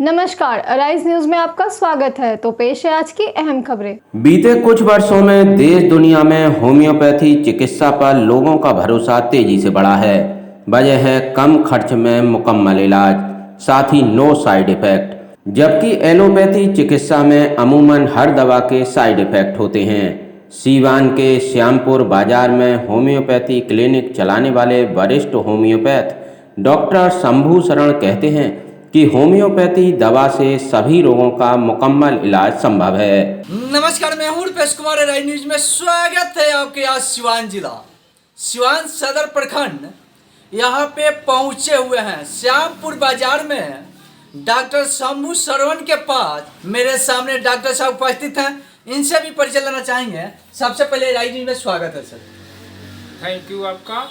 नमस्कार, arise news में आपका स्वागत है। तो पेश है आज की अहम खबरें। बीते कुछ वर्षों में देश दुनिया में होम्योपैथी चिकित्सा पर लोगों का भरोसा तेजी से बढ़ा है। वजह है कम खर्च में मुकम्मल इलाज, साथ ही नो साइड इफेक्ट। जबकि एलोपैथी चिकित्सा में अमूमन हर दवा के साइड इफेक्ट होते हैं। सीवान के श्यामपुर बाजार में होम्योपैथी क्लिनिक चलाने वाले वरिष्ठ होम्योपैथ डॉक्टर शंभू शरण कहते हैं कि होम्योपैथी दवा से सभी रोगों का मुकम्मल इलाज संभव है। नमस्कार, मैं हूं रुपेश कुमार। राइज न्यूज में स्वागत है आपके। आज सिवान जिला, सिवान सदर प्रखंड यहाँ पे पहुंचे हुए हैं। श्यामपुर बाजार में डॉक्टर शंभू शरण के पास मेरे सामने डॉक्टर साहब उपस्थित हैं। इनसे भी परिचय लेना चाहेंगे। सबसे पहले राइज न्यूज में स्वागत है सर। थैंक यू आपका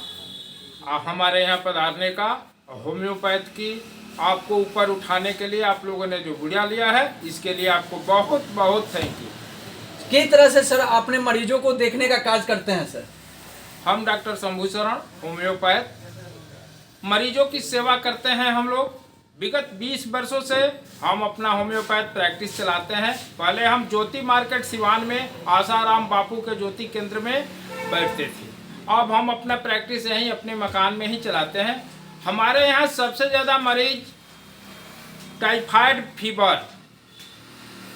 हमारे यहाँ पधारने का। होम्योपैथ की आपको ऊपर उठाने के लिए आप लोगों ने जो बुढ़िया लिया है, इसके लिए आपको बहुत बहुत थैंक यू। किस तरह से सर अपने मरीजों को देखने का कार्य करते हैं सर? हम डॉक्टर शंभू शरण होम्योपैथ मरीजों की सेवा करते हैं। हम लोग विगत 20 वर्षों से हम अपना होम्योपैथ प्रैक्टिस चलाते हैं। पहले हम ज्योति मार्केट सिवान में आसाराम बापू के ज्योति केंद्र में बैठते थे। अब हम अपना प्रैक्टिस यहीं अपने मकान में ही चलाते हैं। हमारे यहाँ सबसे ज़्यादा मरीज टाइफाइड फीवर,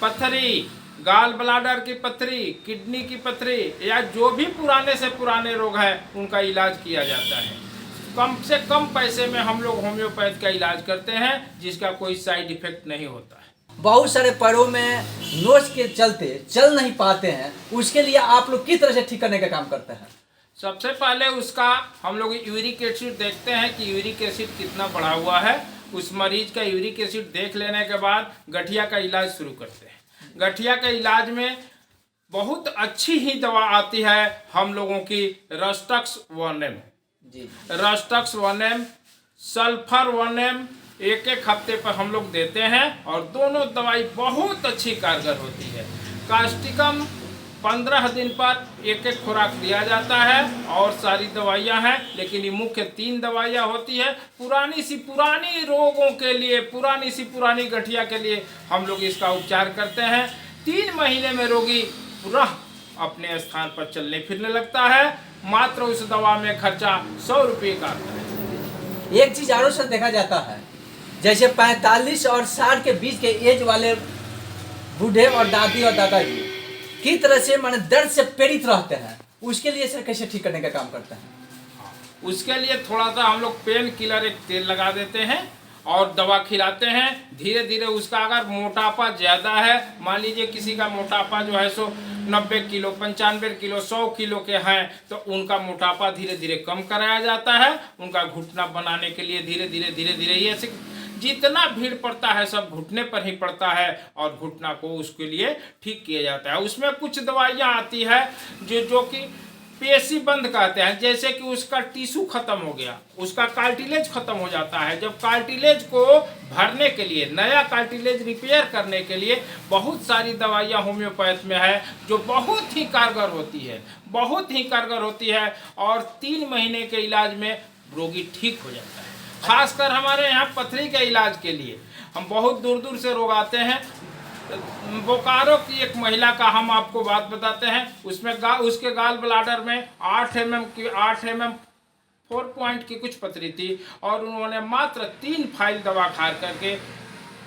पथरी, गाल ब्लाडर की पथरी, किडनी की पथरी या जो भी पुराने से पुराने रोग हैं, उनका इलाज किया जाता है। कम से कम पैसे में हम लोग होम्योपैथ का इलाज करते हैं, जिसका कोई साइड इफेक्ट नहीं होता है। बहुत सारे पैरों में नोच के चलते चल नहीं पाते हैं, उसके लिए आप लोग किस तरह से ठीक करने का काम करते हैं? सबसे पहले उसका हम लोग यूरिक एसिड देखते हैं कि यूरिक एसिड कितना बढ़ा हुआ है। उस मरीज का यूरिक एसिड देख लेने के बाद गठिया का इलाज शुरू करते हैं। गठिया के इलाज में बहुत अच्छी ही दवा आती है हम लोगों की, रस्टक्स 1M जी, रस्टक्स 1M, सल्फर 1M एक हफ्ते पर हम लोग देते हैं और दोनों दवाई बहुत अच्छी कारगर होती है। कास्टिकम 15 दिन पर एक खुराक दिया जाता है और सारी दवाइयां हैं, लेकिन ये मुख्य 3 दवाइयां होती है। पुरानी रोगों के लिए, पुरानी गठिया के लिए हम लोग इसका उपचार करते हैं। 3 महीने में रोगी पुनः अपने स्थान पर चलने फिरने लगता है। मात्र उस दवा में खर्चा 100 रुपये का आता है। एक चीज और से देखा जाता है, जैसे 45 और 60 के बीच के एज वाले बूढ़े और दादी और दादाजी की तरह से माने दर्द से पीड़ित रहते हैं, उसके लिए सर कैसे ठीक करने का काम करते हैं? उसके लिए थोड़ा सा हम लोग पेन किलर एक तेल लगा देते हैं और दवा खिलाते हैं। धीरे धीरे उसका अगर मोटापा ज़्यादा है, मान लीजिए किसी का मोटापा जो है सो 90 किलो, 95 किलो, 100 किलो के हैं, तो उनका मोटापा धीरे धीरे कम कराया जाता है। उनका घुटना बनाने के लिए धीरे धीरे ये जितना भीड़ पड़ता है सब घुटने पर ही पड़ता है और घुटना को उसके लिए ठीक किया जाता है। उसमें कुछ दवाइयाँ आती है जो कि पेशी बंद कहते हैं। जैसे कि उसका टिश्यू खत्म हो गया, उसका कार्टिलेज खत्म हो जाता है। जब कार्टिलेज को भरने के लिए, नया कार्टिलेज रिपेयर करने के लिए बहुत सारी दवाइयाँ होम्योपैथ में है जो बहुत ही कारगर होती है और 3 महीने के इलाज में रोगी ठीक हो जाता है। खासकर हमारे यहाँ पथरी के इलाज के लिए हम बहुत दूर से रोग आते हैं। बोकारो की एक महिला का हम आपको बात बताते हैं। उसमें उसके गाल ब्लाडर में 8 mm 4 पॉइंट की कुछ पथरी थी और उन्होंने मात्र 3 फाइल दवा खा करके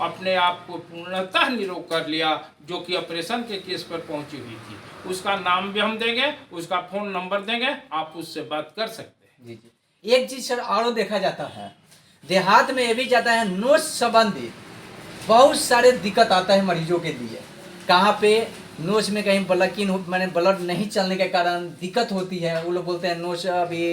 अपने आप को पूर्णतः निरोग कर लिया, जो कि ऑपरेशन के केस पर पहुंची हुई थी। उसका नाम भी हम देंगे, उसका फ़ोन नंबर देंगे, आप उससे बात कर सकते हैं। जी जी। एक चीज सर और देखा जाता है, देहात में ये भी जाता है, नोच संबंधित बहुत सारे दिक्कत आता है मरीजों के लिए। कहाँ पे नोच में कहीं ब्लकिंग मैंने ब्लड नहीं चलने के कारण दिक्कत होती है। वो लोग बोलते हैं नोच अभी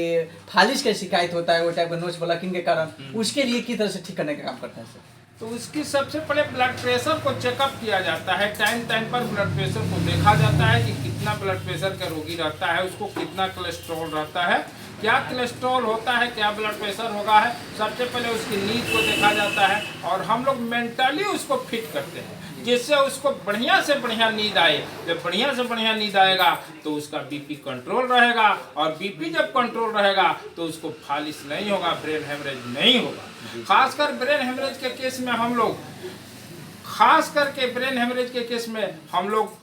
फालिश का शिकायत होता है, वो टाइप का नोच ब्लकिंग के कारण। उसके लिए किस तरह से ठीक करने का काम करते हैं सर? तो उसकी सबसे पहले ब्लड प्रेशर को चेकअप किया जाता है। टाइम पर ब्लड प्रेशर को देखा जाता है कि कितना ब्लड प्रेशर का रोगी रहता है, उसको कितना कोलेस्ट्रॉल रहता है, क्या कोलेस्ट्रॉल होता है, क्या ब्लड प्रेशर होगा है। सबसे पहले उसकी नींद को देखा जाता है और हम लोग मेंटली उसको फिट करते हैं, जिससे उसको बढ़िया से बढ़िया नींद आए। जब बढ़िया से बढ़िया नींद आएगा तो उसका बीपी कंट्रोल रहेगा और बीपी जब कंट्रोल रहेगा तो उसको फालिश नहीं होगा, ब्रेन हेमरेज नहीं होगा। खासकर ब्रेन हेमरेज के केस में हम लोग खास करके ब्रेन हेमरेज के केस में हम लोग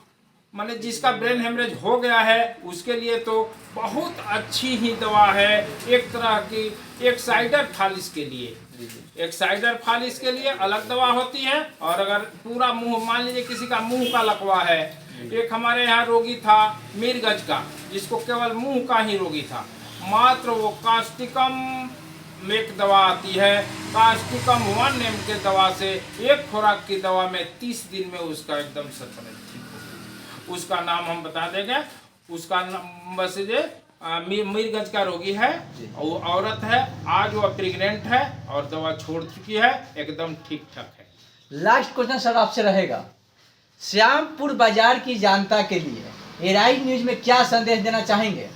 माने जिसका ब्रेन हेमरेज हो गया है उसके लिए तो बहुत अच्छी ही दवा है। एक तरह की एक्साइडर फालिस के लिए, एक्साइडर फालिस के लिए अलग दवा होती है। और अगर पूरा मुंह, मान लीजिए किसी का मुंह का लकवा है, एक हमारे यहाँ रोगी था मीरगंज का, जिसको केवल मुंह का ही रोगी था, मात्र वो कास्टिकम एक दवा आती है, कास्टिकम 1 mg के दवा से एक खुराक की दवा में 30 दिन में उसका एकदम सतरंज ठीक हो गया। उसका नाम हम बता देंगे, उसका बस ये मीरगंज का रोगी है, वो औरत है, आज वो प्रेग्नेंट है और दवा छोड़ चुकी है, एकदम ठीक ठाक है। लास्ट क्वेश्चन सर आपसे रहेगा, श्यामपुर बाजार की जनता के लिए एराइज न्यूज में क्या संदेश देना चाहेंगे?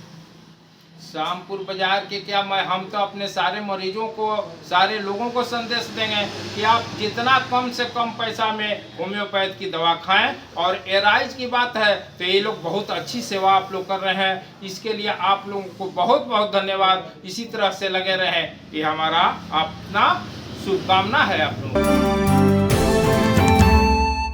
श्यामपुर बाजार के क्या, मैं हम तो अपने सारे मरीजों को, सारे लोगों को संदेश देंगे कि आप जितना कम से कम पैसा में होम्योपैथ की दवा खाएं। और एराइज की बात है तो ये लोग बहुत अच्छी सेवा आप लोग कर रहे हैं, इसके लिए आप लोगों को बहुत बहुत धन्यवाद। इसी तरह से लगे रहें, ये हमारा अपना शुभकामना है आप लोगों को।